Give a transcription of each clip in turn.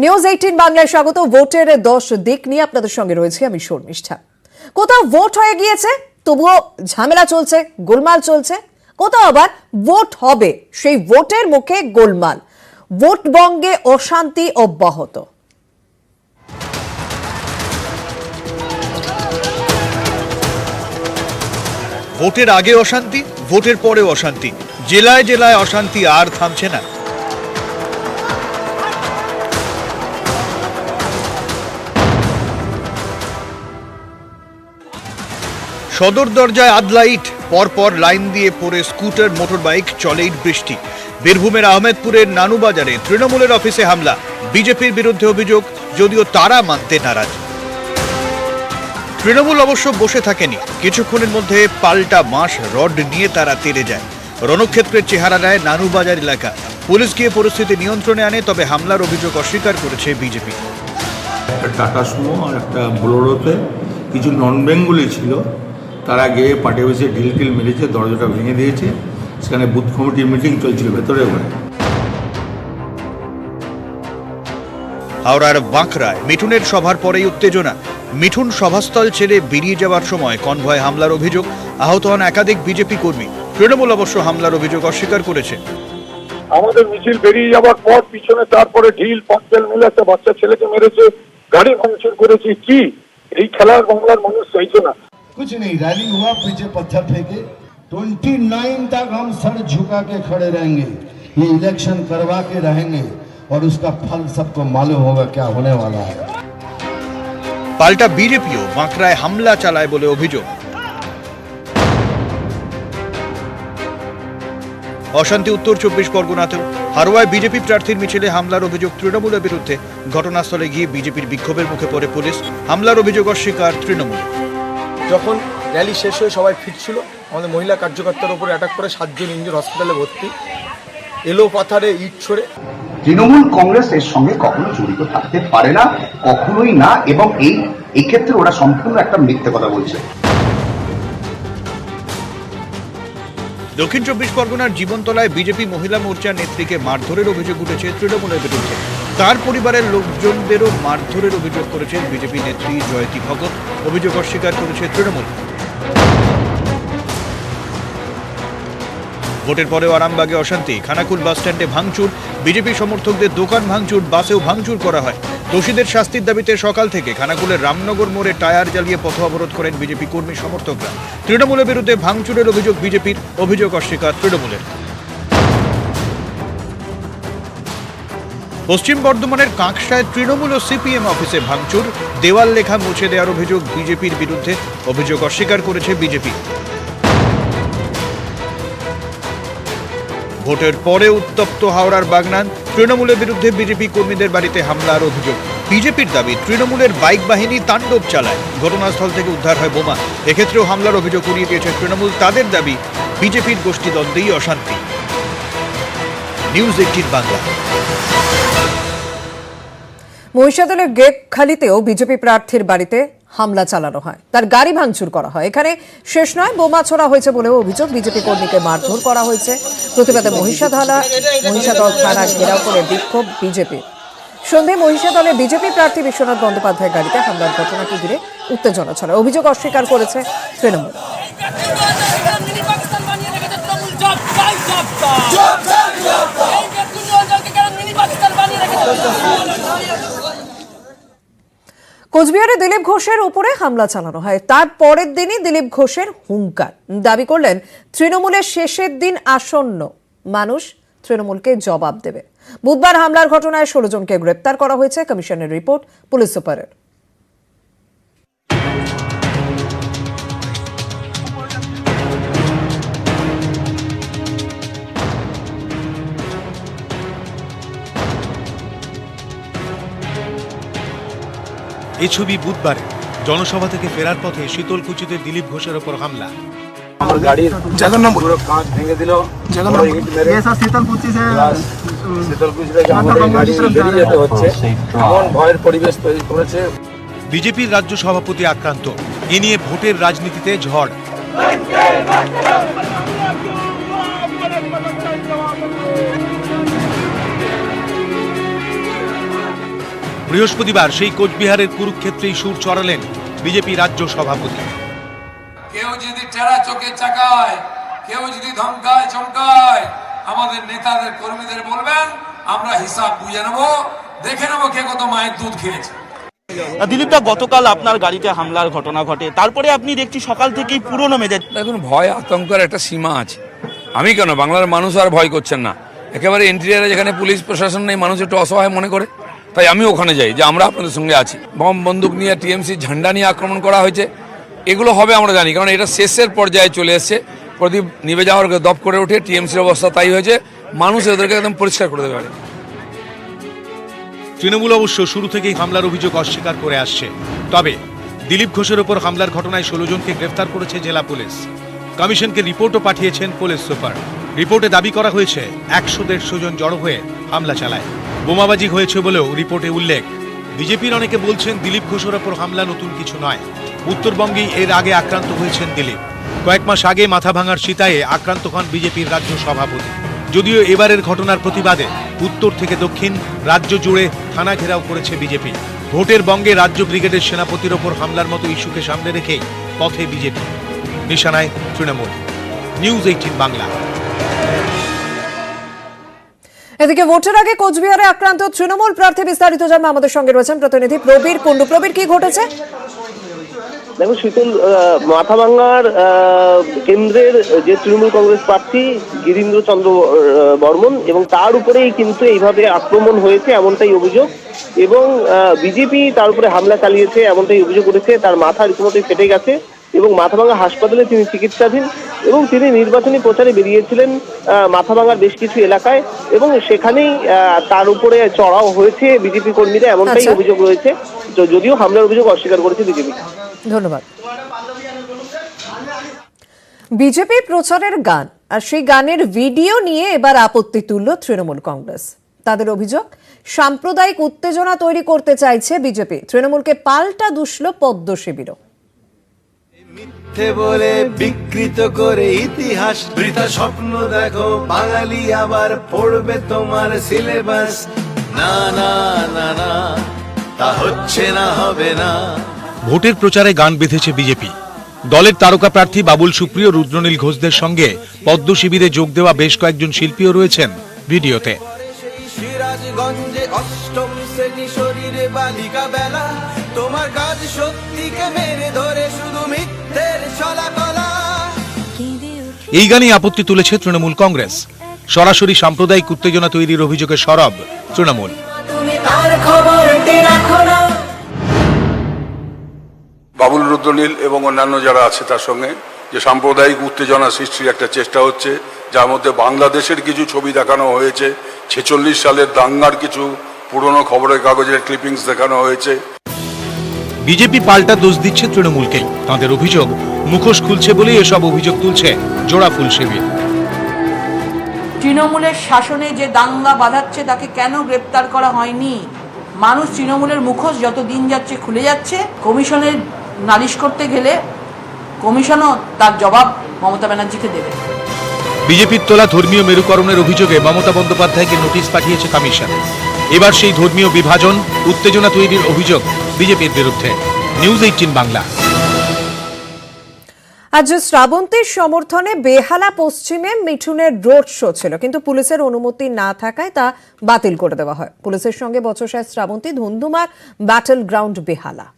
News 18 বাংলায় স্বাগত। ভোটের 10 দিক নিয়ে আপনাদের সঙ্গে রয়েছে আমি শর্মিষ্ঠা। কোথাও ভোট হয়ে গিয়েছে, তবুও ঝামেলা চলছে, গোলমাল চলছে। কোথাও আবার ভোট হবে, সেই ভোটের মুখে গোলমাল। ভোট বঙ্গে অশান্তি অব্যাহত। ভোটের আগে অশান্তি, ভোটের পরে অশান্তি, জেলায় জেলায় অশান্তি আর থামছে না। সদর দরজায় আধলা ইট, পরপর লাইন দিয়ে পড়ে স্কুটার, মোটর বাইক, চলে ইট বৃষ্টি। বীরভূমের আহমেদপুরের নানুবাজারে তৃণমূলের অফিসে হামলা, বিজেপির বিরুদ্ধে অভিযোগ, যদিও তারা মানতে নারাজ। তৃণমূল অবশ্য বসে থাকেনি, কিছুক্ষণের মধ্যে পাল্টা বাঁশ রড নিয়ে তারা তেড়ে যায়। রণক্ষেত্রের চেহারা নেয় নানুবাজার এলাকা। পুলিশ গিয়ে পরিস্থিতি নিয়ন্ত্রণে আনে, তবে হামলার অভিযোগ অস্বীকার করেছে বিজেপি। একটা টাটা সুমো আর একটা বোলেরোতে কিছু নন বেঙ্গলি ছিল, তারা গিয়ে পার্টি অফিসে ঢিল মেরেছে, দরজাটা ভেঙে দিয়েছে। সেখানে বুথ কমিটির মিটিং চলছিল ভেতরে ওখানে। হাওড়ার বাঁকড়ায় মিঠুনের সভার পরেই উত্তেজনা। মিঠুন সভাস্থল ছেড়ে বেরিয়ে যাওয়ার সময় কনভয় হামলার অভিযোগ, আহত হন একাধিক বিজেপি কর্মী। তৃণমূল অবশ্য হামলার অভিযোগ অস্বীকার করেছে। আমাদের মিছিল বেরিয়ে যাওয়ার পর পিছনে তারপরে ঢিল পাঁচল মিলে একটা বাচ্চা ছেলেকে মেরেছে, গাড়ি ভাঙচুর করেছে। কি এই খেলার বাংলার মানুষ চাইছে না। कुछ नहीं, रैली हुआ, पीछे पत्थर फेंके। 29 तक हम सर झुका के खड़े रहेंगे, ये इलेक्शन करवा के रहेंगे और उसका फल सबको मालूम होगा क्या होने वाला है। পাল্টা বিজেপিও বাঁকড়ায় হামলা চালায় বলে অভিযোগ। অশান্তি উত্তর 24 পরগনাতেও। হারোয়ায় বিজেপি প্রার্থীর মিছিলে হামলার অভিযোগ তৃণমূলের বিরুদ্ধে। ঘটনাস্থলে গিয়ে বিজেপির বিক্ষোভের মুখে পড়ে পুলিশ। হামলার অভিযোগ অস্বীকার তৃণমূল। যখন র্যালি শেষ হয়ে সবাই ফিরছিল, আমাদের মহিলা কার্যকর্তার উপরে অ্যাটাক করে 7 জন ইঞ্জুর, হসপিটালে ভর্তি। এলো পাথারে ইট ছড়ে। তৃণমূল কংগ্রেস এর সঙ্গে কখনো জড়িত থাকতে পারে না, কখনোই না, এবং এই ক্ষেত্রে ওরা সম্পূর্ণ একটা মিথ্যে কথা বলছে। দক্ষিণ 24 পরগনার জীবনতলায় বিজেপি মহিলা মোর্চার নেত্রীকে মারধরের অভিযোগ উঠেছে তৃণমূলের বিরুদ্ধে। তার পরিবারের লোকজনদেরও মারধরের অভিযোগ করেছেন বিজেপি নেত্রী জয়তী ভগত। অভিযোগ অস্বীকার করেছে তৃণমূল। ভোটের পরেও আরামবাগে অশান্তি, খানাকুল বাস স্ট্যান্ডে ভাঙচুর, বিজেপি সমর্থকদের দোকান ভাঙচুর, বাসেও ভাঙচুর করা হয়। দোষীদের শাস্তির দাবিতে সকাল থেকে খানাকুলের রামনগর মোড়ে টায়ার জ্বালিয়ে পথ অবরোধ করেন বিজেপি কর্মী সমর্থকরা। তৃণমূলের বিরুদ্ধে ভাঙচুরের অভিযোগ বিজেপির, অভিযোগ অস্বীকার তৃণমূলের। পশ্চিম বর্ধমানের কাঁকসায় তৃণমূল ও সিপিএম অফিসে ভাঙচুর, দেওয়াল লেখা মুছে দেওয়ার অভিযোগ বিজেপির বিরুদ্ধে, অভিযোগ অস্বীকার করেছে বিজেপি। ভোটের পরে উত্তপ্ত হাওড়ার বাগনান, তৃণমূলের বিরুদ্ধে বিজেপি কর্মীদের বাড়িতে হামলার অভিযোগ। বিজেপির দাবি তৃণমূলের বাইক বাহিনী তাণ্ডব চালায়, ঘটনাস্থল থেকে উদ্ধার হয় বোমা। এক্ষেত্রেও হামলার অভিযোগ উড়িয়ে দিয়েছে তৃণমূল। তাদের দাবি বিজেপির গোষ্ঠীদ্বন্দ্বেই অশান্তি। নিউজ 18 বাংলা। মহিষাদলের গেকখালিতেও বিজেপি প্রার্থীর বাড়িতে হামলা চালানো হয়, তার গাড়ি ভাঙচুর করা হয়। এখানে শেষ নয়, বোমা ছোড়া হয়েছে বলেও অভিযোগ। বিজেপি কর্মীকে মারধর করা হয়েছে। প্রতিবাদে মহিষাদল থানা ঘেরাও করে বিক্ষোভ বিজেপি। সন্ধে মহিষাদলে বিজেপি প্রার্থী বিশ্বনাথ বন্দ্যোপাধ্যায়ের গাড়িতে হামলার ঘটনাকে ঘিরে উত্তেজনা ছড়ায়। অভিযোগ অস্বীকার করেছে তৃণমূল। কোচবিহারে দিলীপ ঘোষের উপরে হামলা চালানো হয়। তার পরের দিনই দিলীপ ঘোষের হুঙ্কার, দাবি করলেন তৃণমূলের শেষের দিন আসন্ন, মানুষ তৃণমূলকে জবাব দেবে। বুধবার হামলার ঘটনায় 16 জনকে গ্রেপ্তার করা হয়েছে। কমিশনের রিপোর্ট পুলিশ সুপারের। এই ছবি বুধবারে জনসভা থেকে ফেরার পথে শীতলকুচিতে দিলীপ ঘোষের ওপর হামলা। আমার গাড়ির পুরো কাঁচ ভেঙে দিল। শীতলকুচি থেকে আমাদের গাড়ি বেরিয়ে যেতে হচ্ছে, এমন ভয়ের পরিবেশ তৈরি করেছে। বিজেপির রাজ্য সভাপতি আক্রান্ত, এ নিয়ে ভোটের রাজনীতিতে ঝড়। বৃহস্পতিবার সেই কোচবিহারের কুরুক্ষেত্রেই সুর চড়ালেন বিজেপি রাজ্য সভাপতি। কেউ যদি টেরা চোখে চাকায়, কেউ যদি ধমকায় চমকায়, আমাদের নেতাদের কর্মীদের বলবেন, আমরা হিসাব বুঝে নেব, দেখে নেব কে কত মায়ের দুধ খেয়েছে। দিলীপ দা, গতকাল আপনার গাড়িতে হামলার ঘটনা ঘটে, তারপরে আপনি দেখছি সকাল থেকেই পুরনো মেজাজ। দেখুন, ভয় আতঙ্কের একটা সীমা আছে। আমি কেন, বাংলার মানুষ আর ভয় করছেন না। একেবারে ইন্টেরিয়ারে যেখানে পুলিশ প্রশাসন নেই, মানুষ একটু অসহায় মনে করে, তাই আমি ওখানে যাই যে আমরা আপনাদের সঙ্গে আছি। বম বন্দুক নিয়ে, টিএমসি ঝান্ডা নিয়ে আক্রমণ করা হয়েছে, এগুলো হবে আমরা জানি, কারণ এটা শেষের পর্যায়ে চলে এসছে। প্রদীপ নিভে যাওয়ার দপ করে ওঠে, টিএমসির অবস্থা তাই হয়েছে, মানুষ ওদেরকে একদম পরিষ্কার করে দেবে। তৃণমূল অবশ্য শুরু থেকেই হামলার অভিযোগ অস্বীকার করে আসছে। তবে দিলীপ ঘোষের ওপর হামলার ঘটনায় 16 জনকে গ্রেফতার করেছে জেলা পুলিশ। কমিশনকে রিপোর্টও পাঠিয়েছেন পুলিশ সুপার। রিপোর্টে দাবি করা হয়েছে 100-150 জন জড়ো হয়ে হামলা চালায়, বোমাবাজি হয়েছে বলেও রিপোর্টে উল্লেখ। বিজেপির অনেকে বলছেন দিলীপ ঘোষের ওপর হামলা নতুন কিছু নয়। উত্তরবঙ্গেই এর আগে আক্রান্ত হয়েছেন দিলীপ। কয়েক মাস আগে মাথা ভাঙার চিতায়ে আক্রান্ত হন বিজেপির রাজ্য সভাপতি। যদিও এবারের ঘটনার প্রতিবাদে উত্তর থেকে দক্ষিণ রাজ্য জুড়ে থানা ঘেরাও করেছে বিজেপি। ভোটের বঙ্গে রাজ্য ব্রিগেডের সেনাপতির ওপর হামলার মতো ইস্যুকে সামনে রেখেই পথে বিজেপি, নিশানায় তৃণমূল। নিউজ 18 বাংলা। এদিকে ভোটের আগে কোচবিহারে আক্রান্ত তৃণমূল প্রার্থী, বিস্তারিত জানবে আমাদের সঙ্গে রয়েছেন প্রতিনিধি প্রবীর কুণ্ডু। প্রবীর, কি ঘটেছে? দেখো শীতল, মাথাভাঙার কেন্দ্রের যে তৃণমূল কংগ্রেস প্রার্থী গিরীন্দ্র চন্দ্র বর্মন, এবং তার উপরেই কিন্তু এইভাবে আক্রমণ হয়েছে এমনটাই অভিযোগ, এবং বিজেপি তার উপরে হামলা চালিয়েছে এমনটাই অভিযোগ করেছে। তার মাথা রীতিমতো ফেটে গেছে এবং মাথাভাঙা হাসপাতালে তিনি চিকিৎসাধীন, এবং তিনি নির্বাচনী প্রচারে বেরিয়েছিলেন মাথাভাঙার বেশ কিছু এলাকায়, এবং সেখানেই তার উপরে চড়াও হয়েছে বিজেপি কর্মীরা, এমনটাই অভিযোগ রয়েছে। যদিও হামলার অভিযোগ অস্বীকার করেছে বিজেপি। ধন্যবাদ। বিজেপি প্রচারের গান আর সেই গানের ভিডিও নিয়ে এবার আপত্তি তুলল তৃণমূল কংগ্রেস। তাদের অভিযোগ, সাম্প্রদায়িক উত্তেজনা তৈরি করতে চাইছে বিজেপি। তৃণমূলকে পাল্টা দুষল পদ্ম শিবিরও। মিথ্যে বলে বিকৃত করে ইতিহাস, বৃথা স্বপ্ন দেখো বাঙালি আবার পড়বে তোমার সিলেবাস। না না না না, তা হচ্ছে না, হবে না। ভোটের প্রচারে গান বেঁধেছে বিজেপি। দলের তারকা প্রার্থী বাবুল সুপ্রিয়, রুদ্রনীল ঘোষদের সঙ্গে পদ্ম শিবিরে যোগ দেওয়া বেশ কয়েকজন শিল্পীও রয়েছেন ভিডিওতে। সিরাজগঞ্জে অষ্টম শ্রেণী শরীরে বালিকা বেলা, তোমার কাজ সত্যিকে মেরে ধরে শুধু মিথ্যের ছলাকলা। এই গানে আপত্তি তুলেছে তৃণমূল কংগ্রেস। সরাসরি সাম্প্রদায়িক উত্তেজনা তৈরির অভিযোগে সরব তৃণমূল। বাবুল, রুদ্রনীল এবং অন্যান্য যারা আছে তার সঙ্গে যে সাম্প্রদায়িক উত্তেজনা সৃষ্টির একটা চেষ্টা হচ্ছে, যার মধ্যে বাংলাদেশের কিছু ছবি দেখানো হয়েছে, 46 সালের দাঙ্গার কিছু পুরনো খবরের কাগজের ক্লিপিংস দেখানো হয়েছে। বিজেপি পাল্টা দোষ দিচ্ছে তৃণমূলকেই। তাদের অভিযোগ, মুখোশ খুলছে বলেই এসব অভিযোগ তুলছে জোড়াফুল শিবির। তৃণমূলের শাসনে যে দাঙ্গা বাঁধাচ্ছে তাকে কেন গ্রেপ্তার করা হয়নি? মানুষ তৃণমূলের মুখোশ যত দিন যাচ্ছে খুলে যাচ্ছে। কমিশনের নালিশ করতে গেলে কমিশনও তার জবাব মমতা ব্যানার্জিকে দেবে। বিজেপির তোলা ধর্মীয় মেরুকরণের অভিযোগে মমতা বন্দ্যোপাধ্যায়কে নোটিশ পাঠিয়েছে কমিশন। এবার সেই ধর্মীয় বিভাজন, উত্তেজনা তৈরির অভিযোগ বিজেপির বিরুদ্ধে। নিউজ 18 বাংলা। আজ শ্রাবন্তীর সমর্থনে বেহালা পশ্চিমে মিঠুনের রোড শো ছিল, কিন্তু পুলিশের অনুমতি না থাকায় তা বাতিল করে দেওয়া হয়। পুলিশের সঙ্গে বচসায় শ্রাবন্তী, ধুন্ধুমার ব্যাটল গ্রাউন্ড বেহালা।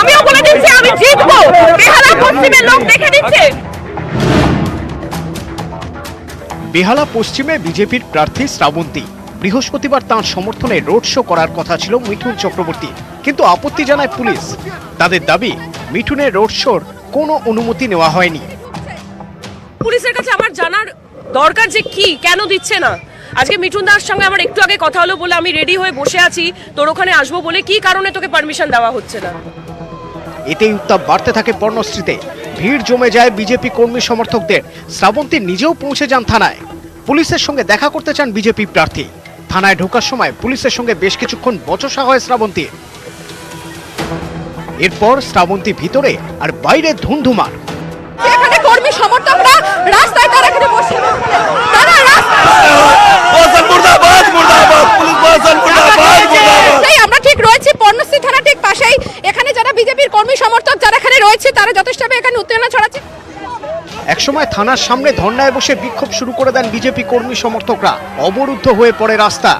আমিও বলে দিচ্ছি আমি জিতবো, বেহালা পশ্চিমের লোক দেখে নিচ্ছে। বেহালা পশ্চিমে বিজেপির প্রার্থী শ্রাবন্তী। বৃহস্পতিবার তাঁর সমর্থনে রোড শো করার কথা ছিল মিঠুন চক্রবর্তী, কিন্তু আপত্তি জানায় পুলিশ। তাদের দাবি, মিঠুনের রোড শোর কোনো অনুমতি নেওয়া হয়নি। পুলিশের কাছে আমার জানার দরকার যে কি কেন দিচ্ছে না। আজকে মিঠুন দার সঙ্গে আমার একটু আগে কথা হলো, বলে আমি রেডি হয়ে বসে আছি তোর ওখানে আসবো বলে, কি কারণে তোকে পারমিশন দেওয়া হচ্ছে না? এতেই উত্তাপ বাড়তে থাকে পর্ণশ্রীতে। ভিড় জমে যায় বিজেপি কর্মী সমর্থকদের। শ্রাবন্তী নিজেও পৌঁছে যান থানায়। পুলিশের সঙ্গে দেখা করতে চান বিজেপি প্রার্থী। থানায় ঢোকার সময় পুলিশের সঙ্গে বেশ কিছুক্ষণ বচসা হয় শ্রাবন্তী। এরপর শ্রাবন্তী ভিতরে আর বাইরে ধুন্ধুমার। এখানে কর্মী সমর্থকরা রাস্তায় তারা এখানে বসে আমরা ঠিক রয়েছি পর্ণশ্রী থানা ঠিক পাশেই। এখানে যারা বিজেপির কর্মী সমর্থক যারা এখানে রয়েছে তারা যথেষ্টভাবে এখানে উত্তেজনা ছড়াচ্ছে। একসময় থানার সামনে ধর্নায় বসে বিক্ষোভ শুরু করে দেন বিজেপি কর্মী সমর্থকরা। অবরুদ্ধ হয়ে পড়ে রাস্তা।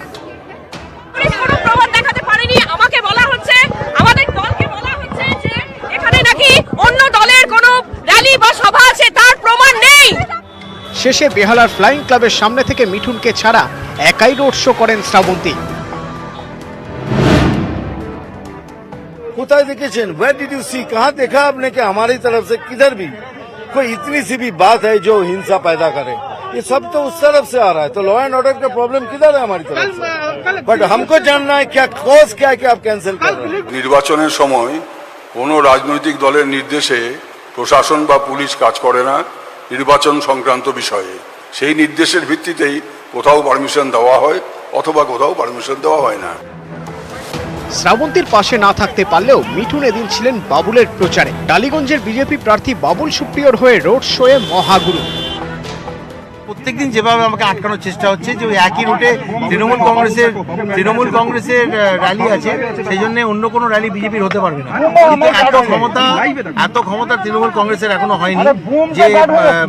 প্রমাণ দেখাতে পারেনি। আমাকে বলা হচ্ছে, আমাদের দলকে বলা হচ্ছে যে এখানে নাকি অন্য দলের কোনো র্যালি বা সভা আছে, তার প্রমাণ নেই। শেষে বেহালার ফ্লাইং ক্লাবের সামনে থেকে মিঠুনকে ছাড়া একাই রোড শো করেন শ্রাবন্তী। कोথায় দেখেছেন? Where did you see? कहाँ देखा आपने कि हमारी तरफ से किधर भी कोई इतनी सी भी बात है जो हिंसा पैदा करे? ये सब तो उस तरफ से आ रहा है। तो लॉ एंड ऑर्डर का प्रॉब्लम किधर है हमारी तरफ से? बट हमको जानना है क्या कॉज क्या है कि आप कैंसिल कर रहे हैं? নির্বাচনের সময় কোনো রাজনৈতিক দলের নির্দেশে প্রশাসন বা পুলিশ কাজ করে না নির্বাচন সংক্রান্ত বিষয়ে। সেই নির্দেশের ভিত্তিতেই কোথাও পারমিশন দেওয়া হয় অথবা কোথাও পারমিশন দেওয়া হয় না। শ্রাবন্তীর পাশে না থাকতে পারলেও মিঠুন এদিন ছিলেন বাবুলের প্রচারে। টালিগঞ্জের বিজেপি প্রার্থী বাবুল সুপ্রিয়র হয়ে রোড শোয়ে মহাগুরু। প্রত্যেকদিন যেভাবে আমাকে আটকানোর চেষ্টা হচ্ছে যে ওই একই রুটে তৃণমূল কংগ্রেসের র্যালি আছে, সেই জন্য অন্য কোনো র্যালি বিজেপির হতে পারবে না। কিন্তু এত ক্ষমতা তৃণমূল কংগ্রেসের এখনো হয়নি যে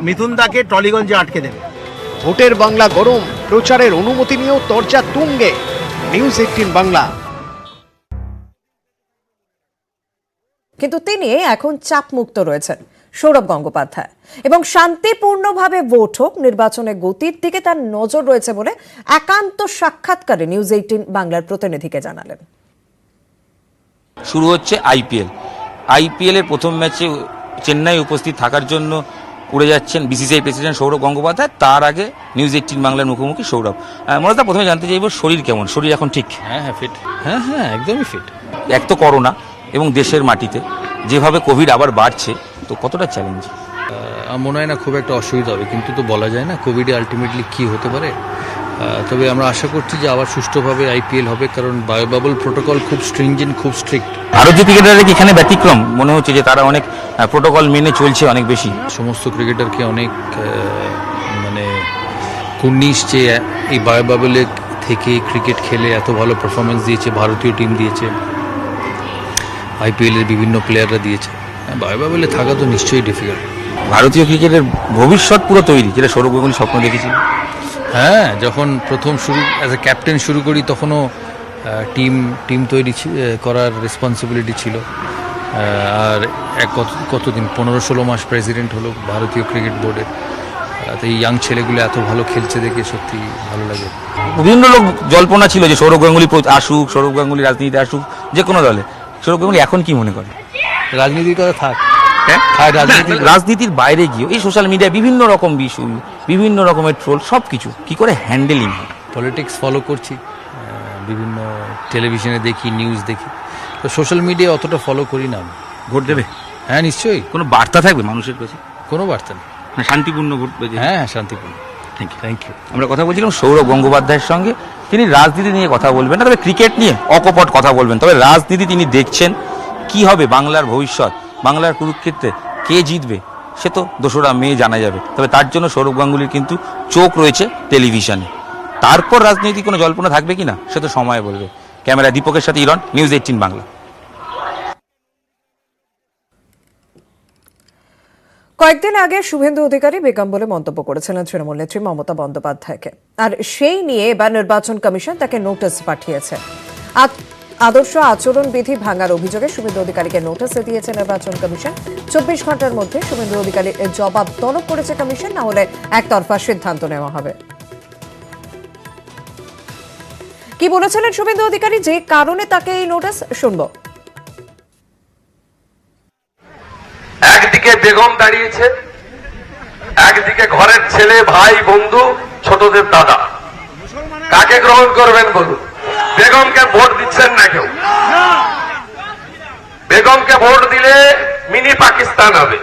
মিথুন দাকে টলিগঞ্জে আটকে দেবে। ভোটের বাংলা গরম, প্রচারের অনুমতি নিয়েও তরজা তুঙ্গে। নিউজ 18 বাংলা। কিন্তু তিনি এখন চাপমুক্ত রয়েছেন সৌরভ গঙ্গোপাধ্যায়, এবং শান্তিপূর্ণভাবে ভোট হোক, নির্বাচনের গতির দিকে তার নজর রয়েছে বলে একান্ত সাক্ষাৎকারে নিউজ 18 বাংলার প্রতিনিধিকে জানালেন। শুরু হচ্ছে আইপিএল এর প্রথম ম্যাচে চেন্নাই উপস্থিত থাকার জন্য উড়ে যাচ্ছেন বিসিসিআই প্রেসিডেন্ট সৌরভ গঙ্গোপাধ্যায়। তার আগে নিউজ 18 বাংলার মুখোমুখি সৌরভ। মনোজদা, প্রথমে জানতে চাইব শরীর কেমন? শরীর এখন ঠিক? হ্যাঁ ফিট। হ্যাঁ একদমই ফিট। এক তো করোনা এবং দেশের মাটিতে যেভাবে কোভিড আবার বাড়ছে, তো কতটা চ্যালেঞ্জ? মনে হয় না খুব একটা অসুবিধা হবে, কিন্তু তো বলা যায় না কোভিডে আলটিমেটলি কি হতে পারে। তবে আমরা আশা করছি যে আবার সুষ্ঠুভাবে আইপিএল হবে, কারণ বায়োবাবল প্রোটোকল খুব স্ট্রিংজেন্ট, খুব স্ট্রিক্ট। ভারতীয় ক্রিকেটাররা কি এখানে ব্যতিক্রম? মনে হচ্ছে যে তারা অনেক প্রোটোকল মেনে চলছে অনেক বেশি। সমস্ত ক্রিকেটারকে অনেক মানে কুর্নিশ যে এই বায়োবাবলে থেকে ক্রিকেট খেলে এত ভালো পারফরমেন্স দিয়েছে, ভারতীয় টিম দিয়েছে, আইপিএলের বিভিন্ন প্লেয়াররা দিয়েছে। বায়োবাবলে থাকা তো নিশ্চয়ই ডিফিকাল্ট। ভারতীয় ক্রিকেটের ভবিষ্যৎ পুরো তৈরি, যেটা সৌরভ গাঙ্গুলী স্বপ্ন দেখেছিল। হ্যাঁ, যখন প্রথম শুরু অ্যাজ এ ক্যাপ্টেন শুরু করি তখনও টিম তৈরি করার রেসপন্সিবিলিটি ছিল। আর কতদিন 15-16 মাস প্রেসিডেন্ট হলো ভারতীয় ক্রিকেট বোর্ডের। তো এই ইয়াং ছেলেগুলো এত ভালো খেলছে দেখে সত্যি ভালো লাগে। বিভিন্ন লোক জল্পনা ছিল যে সৌরভ গাঙ্গুলী আসুক, সৌরভ গাঙ্গুলী রাজনীতিতে আসুক, যে কোনো দলে। সৌরভ গাঙ্গুলী এখন কি মনে করে? রাজনীতির কথা থাক, রাজনীতির বাইরে গিয়ে এই সোশ্যাল মিডিয়ায় বিভিন্ন রকম বিষয়, বিভিন্ন রকমের ট্রোল, সব কিছু কি করে হ্যান্ডেলিং? পলিটিক্স ফলো করছি, বিভিন্ন টেলিভিশনে দেখি, নিউজ দেখি, তো সোশ্যাল মিডিয়া অতটা ফলো করি না। ভোট দেবে? হ্যাঁ নিশ্চয়ই। কোনো বার্তা থাকবে মানুষের কাছে? কোনো বার্তা নেই। শান্তিপূর্ণ ভোট দেবে? হ্যাঁ শান্তিপূর্ণ। Thank you. আমরা কথা বলছিলাম সৌরভ গঙ্গোপাধ্যায়ের সঙ্গে। তিনি রাজনীতি নিয়ে কথা বলবেন না, তবে ক্রিকেট নিয়ে অকপট কথা বলবেন। তবে রাজনীতি তিনি দেখছেন কি হবে বাংলার ভবিষ্যৎ, বাংলার কুরুক্ষেত্রে কে জিতবে সে তো 2রা মে জানা যাবে। তবে তার জন্য সৌরভ গাঙ্গুলীর কিন্তু চোখ রয়েছে টেলিভিশনে। তারপর রাজনৈতিক কোনো জল্পনা থাকবে কিনা সে তো সময় বলবে। ক্যামেরা দীপকের সাথে ইরন, নিউজ 18 বাংলা। কয়েকদিন আগে শুভেন্দু অধিকারী বেগম বলে মন্তব্য করেছিলেন তৃণমূল নেত্রী মমতা বন্দ্যোপাধ্যায়কে, আর সেই নিয়ে এবার নির্বাচন কমিশন তাকে নোটিশ পাঠিয়েছে। আদর্শ আচরণ বিধি ভাঙার অভিযোগে শুভেন্দু অধিকারীকে নোটিশ দিয়েছে নির্বাচন কমিশন। 24 ঘন্টার মধ্যে শুভেন্দু অধিকারীর জবাব তলব করেছে কমিশন, না হলে একতরফা সিদ্ধান্ত নেওয়া হবে। কি বলেছিলেন শুভেন্দু অধিকারী, যে কারণে তাকে এই নোটিশ, শুনবো। একদিকে বেগম দাঁড়িয়েছে, একদিকে ঘরের ছেলে, ভাই, বন্ধু, ছোটদের দাদা। কাকে গ্রহণ করবেন বলুন? বেগমকে ভোট দিচ্ছেন না কেউ। বেগমকে ভোট দিলে মিনি পাকিস্তান হবে।